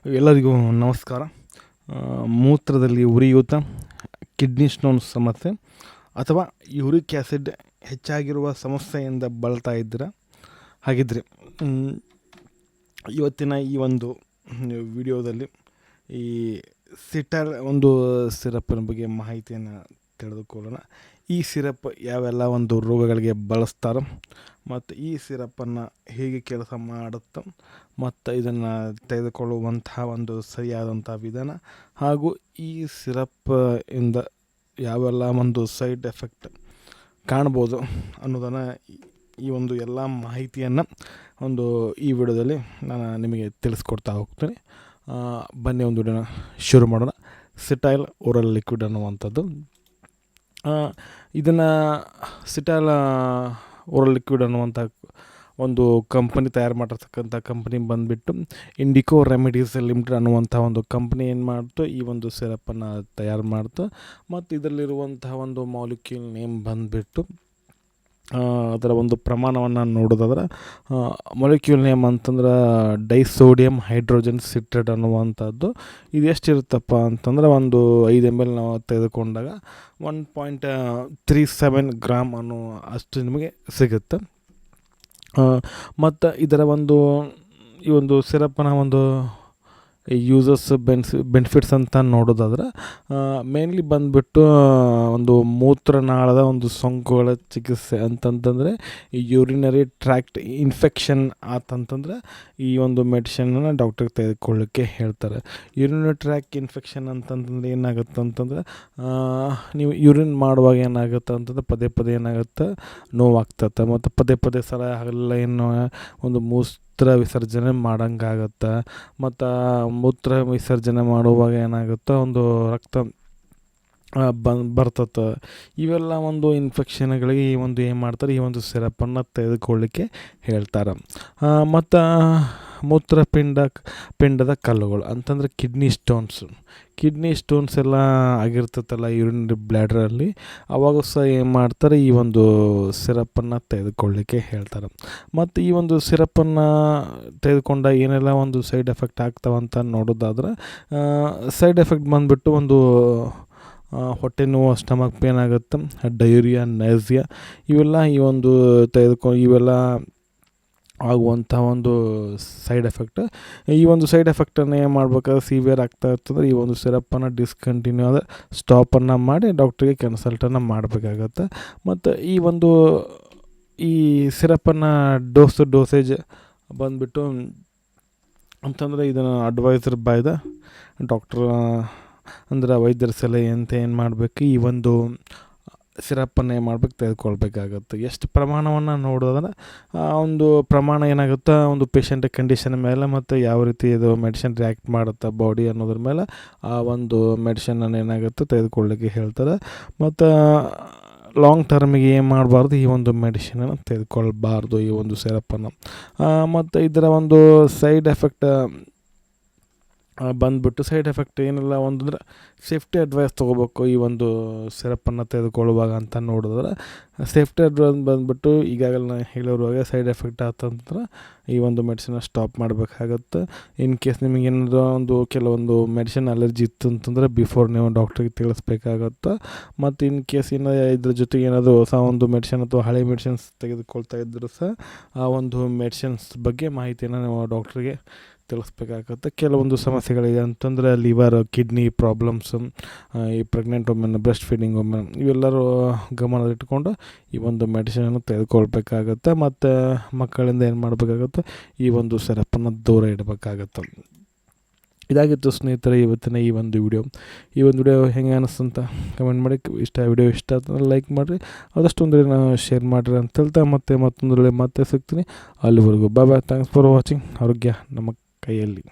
ಎಲ್ಲರಿಗೂ ನಮಸ್ಕಾರ. ಮೂತ್ರದಲ್ಲಿ ಉರಿಯೂತ, ಕಿಡ್ನಿ ಸ್ಟೋನ್ ಸಮಸ್ಯೆ ಅಥವಾ ಯೂರಿಕ್ ಆ್ಯಸಿಡ್ ಹೆಚ್ಚಾಗಿರುವ ಸಮಸ್ಯೆಯಿಂದ ಬಳಲ್ತಾ ಇದ್ದೀರಾ? ಹಾಗಿದ್ದರೆ ಇವತ್ತಿನ ಈ ಒಂದು ವಿಡಿಯೋದಲ್ಲಿ ಈ ಸಿಟಾಲ್ ಒಂದು ಸಿರಪ್ಪಿನ ಬಗ್ಗೆ ಮಾಹಿತಿಯನ್ನು ತಿಳಿದುಕೊಳ್ಳೋಣ. ಈ ಸಿರಪ್ ಯಾವೆಲ್ಲ ಒಂದು ರೋಗಗಳಿಗೆ ಬಳಸ್ತಾರೆ ಮತ್ತು ಈ ಸಿರಪ್ಪನ್ನು ಹೇಗೆ ಕೆಲಸ ಮಾಡುತ್ತೆ ಮತ್ತು ಇದನ್ನು ತೆಗೆದುಕೊಳ್ಳುವಂತಹ ಒಂದು ಸರಿಯಾದಂಥ ವಿಧಾನ ಹಾಗೂ ಈ ಸಿರಪ್ ಇಂದ ಯಾವೆಲ್ಲ ಒಂದು ಸೈಡ್ ಎಫೆಕ್ಟ್ ಕಾಣ್ಬೋದು ಅನ್ನೋದನ್ನು ಈ ಒಂದು ಎಲ್ಲ ಮಾಹಿತಿಯನ್ನು ಈ ವಿಡಿಯೋದಲ್ಲಿ ನಾನು ನಿಮಗೆ ತಿಳಿಸ್ಕೊಡ್ತಾ ಹೋಗ್ತೀನಿ. ಬನ್ನಿ ಒಂದು ವಿಡಿಯೋನ ಶುರು ಮಾಡೋಣ. ಸಿಟೈಲ್ ಓರಲ್ ಲಿಕ್ವಿಡ್ ಅನ್ನುವಂಥದ್ದು, ಇದನ್ನು ಸಿಟೈಲ್ ಓರಲ್ ಲಿಕ್ವಿಡ್ ಅನ್ನುವಂಥ ಒಂದು ಕಂಪನಿ ತಯಾರು ಮಾಡಿರ್ತಕ್ಕಂಥ ಕಂಪನಿ ಬಂದುಬಿಟ್ಟು ಇಂಡಿಕೋ ರೆಮಿಡೀಸ್ ಲಿಮಿಟೆಡ್ ಅನ್ನುವಂಥ ಒಂದು ಕಂಪ್ನಿ ಏನು ಮಾಡ್ತು, ಈ ಒಂದು ಸಿರಪ್ಪನ್ನು ತಯಾರು ಮಾಡ್ತು. ಮತ್ತು ಇದರಲ್ಲಿರುವಂತಹ ಒಂದು ಮಾಲಿಕ್ಯೂಲ್ ನೇಮ್ ಬಂದುಬಿಟ್ಟು ಅದರ ಒಂದು ಪ್ರಮಾಣವನ್ನು ನೋಡೋದಾದ್ರೆ ಮಾಲಿಕ್ಯೂಲ್ ನೇಮ್ ಅಂತಂದ್ರೆ ಡೈಸೋಡಿಯಂ ಹೈಡ್ರೋಜನ್ ಸಿಟ್ರೇಟ್ ಅನ್ನುವಂಥದ್ದು. ಇದು ಎಷ್ಟಿರುತ್ತಪ್ಪ ಅಂತಂದ್ರೆ ಒಂದು 5 ml ನಾವು ತೆಗೆದುಕೊಂಡಾಗ 1.37 ಗ್ರಾಮ್ ಅನ್ನೋ ಅಷ್ಟು ನಿಮಗೆ ಸಿಗುತ್ತೆ. ಮತ್ತು ಇದರ ಈ ಒಂದು ಸಿರಪ್ನ ಒಂದು ಯೂಸಸ್ ಬೆನಿಫಿಟ್ಸ್ ಅಂತ ನೋಡೋದಾದ್ರೆ ಮೇನ್ಲಿ ಬಂದುಬಿಟ್ಟು ಒಂದು ಮೂತ್ರನಾಳದ ಒಂದು ಸೋಂಕುಗಳ ಚಿಕಿತ್ಸೆ ಅಂತಂತಂದರೆ ಈ ಯೂರಿನರಿ ಟ್ರ್ಯಾಕ್ಟ್ ಇನ್ಫೆಕ್ಷನ್ ಆತಂತಂದ್ರೆ ಈ ಒಂದು ಮೆಡಿಷನನ್ನು ಡಾಕ್ಟರ್ಗೆ ತೆಗೆದುಕೊಳ್ಳಿಕ್ಕೆ ಹೇಳ್ತಾರೆ. ಯೂರಿನರಿ ಟ್ರ್ಯಾಕ್ ಇನ್ಫೆಕ್ಷನ್ ಅಂತಂತಂದ್ರೆ ಏನಾಗುತ್ತೆ ಅಂತಂದರೆ ನೀವು ಯೂರಿನ್ ಮಾಡುವಾಗ ಏನಾಗುತ್ತೆ ಅಂತಂದ್ರೆ ಪದೇ ಪದೇ ಏನಾಗುತ್ತೆ, ನೋವಾಗ್ತದೆ ಮತ್ತು ಪದೇ ಪದೇ ಸಲ ಆಗಲ್ಲ ಏನು ಒಂದು ಮೂತ್ರ ವಿಸರ್ಜನೆ ಮಾಡೋಂಗಾಗತ್ತೆ. ಮತ್ತು ಮೂತ್ರ ವಿಸರ್ಜನೆ ಮಾಡುವಾಗ ಏನಾಗುತ್ತೆ, ಒಂದು ರಕ್ತ ಬರ್ತದೆ. ಇವೆಲ್ಲ ಒಂದು ಇನ್ಫೆಕ್ಷನ್ಗಳಿಗೆ ಈ ಒಂದು ಏನು ಮಾಡ್ತಾರೆ, ಈ ಒಂದು ಸಿರಪ್ಪನ್ನು ತೆಗೆದುಕೊಳ್ಳಿಕ್ಕೆ ಹೇಳ್ತಾರೆ. ಮತ್ತು ಪಿಂಡದ ಕಲ್ಲುಗಳು ಅಂತಂದರೆ ಕಿಡ್ನಿ ಸ್ಟೋನ್ಸ್ ಎಲ್ಲ ಆಗಿರ್ತೈತಲ್ಲ ಯೂರಿನರಿ ಬ್ಲ್ಯಾಡ್ರಲ್ಲಿ, ಅವಾಗ ಸಹ ಏನು ಮಾಡ್ತಾರೆ, ಈ ಒಂದು ಸಿರಪ್ಪನ್ನು ತೆಗೆದುಕೊಳ್ಳಿಕ್ಕೆ ಹೇಳ್ತಾರೆ. ಮತ್ತು ಈ ಒಂದು ಸಿರಪ್ಪನ್ನು ತೆಗೆದುಕೊಂಡ ಏನೆಲ್ಲ ಒಂದು ಸೈಡ್ ಎಫೆಕ್ಟ್ ಆಗ್ತಾವಂತ ನೋಡೋದಾದ್ರೆ ಸೈಡ್ ಎಫೆಕ್ಟ್ ಬಂದುಬಿಟ್ಟು ಒಂದು ಹೊಟ್ಟೆ ನೋವು, ಸ್ಟಮಕ್ ಪೇನ್ ಆಗುತ್ತೆ, ಡಯೂರಿಯಾ, ನೈಸಿಯಾ ಇವೆಲ್ಲ ಇವೆಲ್ಲ ಆಗುವಂಥ ಒಂದು ಸೈಡ್ ಎಫೆಕ್ಟ್. ಈ ಒಂದು ಸೈಡ್ ಎಫೆಕ್ಟನ್ನು ಏನು ಮಾಡ್ಬೇಕಾದ್ರೆ ಸಿವಿಯರ್ ಆಗ್ತಾ ಇರ್ತದೆ, ಈ ಒಂದು ಸಿರಪ್ಪನ್ನು ಡಿಸ್ಕಂಟಿನ್ಯೂ ಆದ ಸ್ಟಾಪನ್ನು ಮಾಡಿ ಡಾಕ್ಟ್ರಿಗೆ ಕನ್ಸಲ್ಟನ್ನು ಮಾಡಬೇಕಾಗತ್ತೆ. ಮತ್ತು ಈ ಸಿರಪ್ಪನ್ನು ಡೋಸೇಜ್ ಬಂದುಬಿಟ್ಟು ಅಂತಂದರೆ ಇದನ್ನು ಅಡ್ವೈಸರ್ ಬೈ ದ ಡಾಕ್ಟ್ರ್ ಅಂದರೆ ವೈದ್ಯರ ಸಲಹೆ ಅಂತ ಏನು ಮಾಡಬೇಕು, ಈ ಒಂದು ಸಿರಪ್ಪನ್ನು ಏನು ಮಾಡ್ಬೇಕು, ತೆಗೆದುಕೊಳ್ಬೇಕಾಗತ್ತೆ. ಎಷ್ಟು ಪ್ರಮಾಣವನ್ನು ನೋಡೋದ್ರೆ ಒಂದು ಪ್ರಮಾಣ ಏನಾಗುತ್ತೆ, ಒಂದು ಪೇಷಂಟ್ ಕಂಡೀಷನ್ ಮೇಲೆ ಮತ್ತು ಯಾವ ರೀತಿ ಇದು ಮೆಡಿಸಿನ್ ರಿಯಾಕ್ಟ್ ಮಾಡುತ್ತೆ ಬಾಡಿ ಅನ್ನೋದ್ರ ಮೇಲೆ ಆ ಒಂದು ಮೆಡಿಷನನ್ನು ಏನಾಗುತ್ತೆ ತೆಗೆದುಕೊಳ್ಳಿಕ್ಕೆ ಹೇಳ್ತಾರೆ. ಮತ್ತು ಲಾಂಗ್ ಟರ್ಮಿಗೆ ಏನು ಮಾಡಬಾರ್ದು, ಈ ಒಂದು ಮೆಡಿಷನನ್ನು ತೆಗೆದುಕೊಳ್ಬಾರ್ದು ಈ ಒಂದು ಸಿರಪ್ಪನ್ನು. ಮತ್ತು ಇದರ ಒಂದು ಸೈಡ್ ಎಫೆಕ್ಟ್ ಬಂದುಬಿಟ್ಟು ಸೈಡ್ ಎಫೆಕ್ಟ್ ಏನಿಲ್ಲ ಒಂದಂದ್ರೆ ಸೇಫ್ಟಿ ಅಡ್ವೈಸ್ ತೊಗೋಬೇಕು ಈ ಒಂದು ಸಿರಪ್ಪನ್ನು ತೆಗೆದುಕೊಳ್ಳುವಾಗ ಅಂತ ನೋಡಿದ್ರೆ. ಸೇಫ್ಟಿ ಅಡ್ವೈಸ್ ಬಂದುಬಿಟ್ಟು ಈಗಾಗಲೇ ನಾನು ಹೇಳಿರುವಾಗ ಸೈಡ್ ಎಫೆಕ್ಟ್ ಆತಂದ್ರೆ ಈ ಒಂದು ಮೆಡಿಸಿನ ಸ್ಟಾಪ್ ಮಾಡಬೇಕಾಗತ್ತೆ. ಇನ್ ಕೇಸ್ ನಿಮಗೇನಾದರೂ ಕೆಲವೊಂದು ಮೆಡಿಸಿನ್ ಅಲರ್ಜಿ ಇತ್ತು ಅಂತಂದರೆ ಬಿಫೋರ್ ನೀವು ಡಾಕ್ಟ್ರಿಗೆ ತಿಳಿಸ್ಬೇಕಾಗತ್ತೆ. ಮತ್ತು ಇನ್ ಕೇಸ್ ಇದ್ರ ಜೊತೆಗೆ ಏನಾದರೂ ಹೊಸ ಒಂದು ಮೆಡಿಸಿನ್ ಅಥವಾ ಹಳೆ ಮೆಡಿಸಿನ್ಸ್ ತೆಗೆದುಕೊಳ್ತಾ ಇದ್ದರೂ ಸಹ ಆ ಒಂದು ಮೆಡಿಸಿನ್ಸ್ ಬಗ್ಗೆ ಮಾಹಿತಿಯನ್ನು ನೀವು ಡಾಕ್ಟ್ರಿಗೆ ತಿಳಿಸ್ಬೇಕಾಗತ್ತೆ. ಕೆಲವೊಂದು ಸಮಸ್ಯೆಗಳಿದೆ ಅಂತಂದರೆ ಲಿವರ್, ಕಿಡ್ನಿ ಪ್ರಾಬ್ಲಮ್ಸು, ಈ pregnant women, breast feeding women ಇವೆಲ್ಲರೂ ಗಮನದಲ್ಲಿಟ್ಕೊಂಡು ಈ ಒಂದು ಮೆಡಿಸಿನನ್ನು ತೆಗೆದುಕೊಳ್ಬೇಕಾಗತ್ತೆ. ಮತ್ತು ಮಕ್ಕಳಿಂದ ಏನು ಮಾಡಬೇಕಾಗತ್ತೆ, ಈ ಒಂದು ಸಿರಪ್ಪನ್ನು ದೂರ ಇಡಬೇಕಾಗತ್ತೆ. ಇದಾಗಿತ್ತು ಸ್ನೇಹಿತರೆ ಇವತ್ತಿನ ಈ ಒಂದು ವಿಡಿಯೋ ಹೆಂಗೆ ಅನ್ನಿಸ್ತಂತ ಕಮೆಂಟ್ ಮಾಡಿ. ವಿಡಿಯೋ ಇಷ್ಟ ಆಯ್ತು ಲೈಕ್ ಮಾಡಿರಿ, ಆದಷ್ಟು ಅಂದರೆ ಶೇರ್ ಮಾಡಿರಿ ಅಂತ ಹೇಳ್ತಾ ಮತ್ತೆ ಸಿಗ್ತೀನಿ. ಅಲ್ಲಿವರೆಗೂ ಬಾಯ್. Thanks for watching. ಆರೋಗ್ಯ ನಮ್ಮ ಕೈಯಲ್ಲಿ.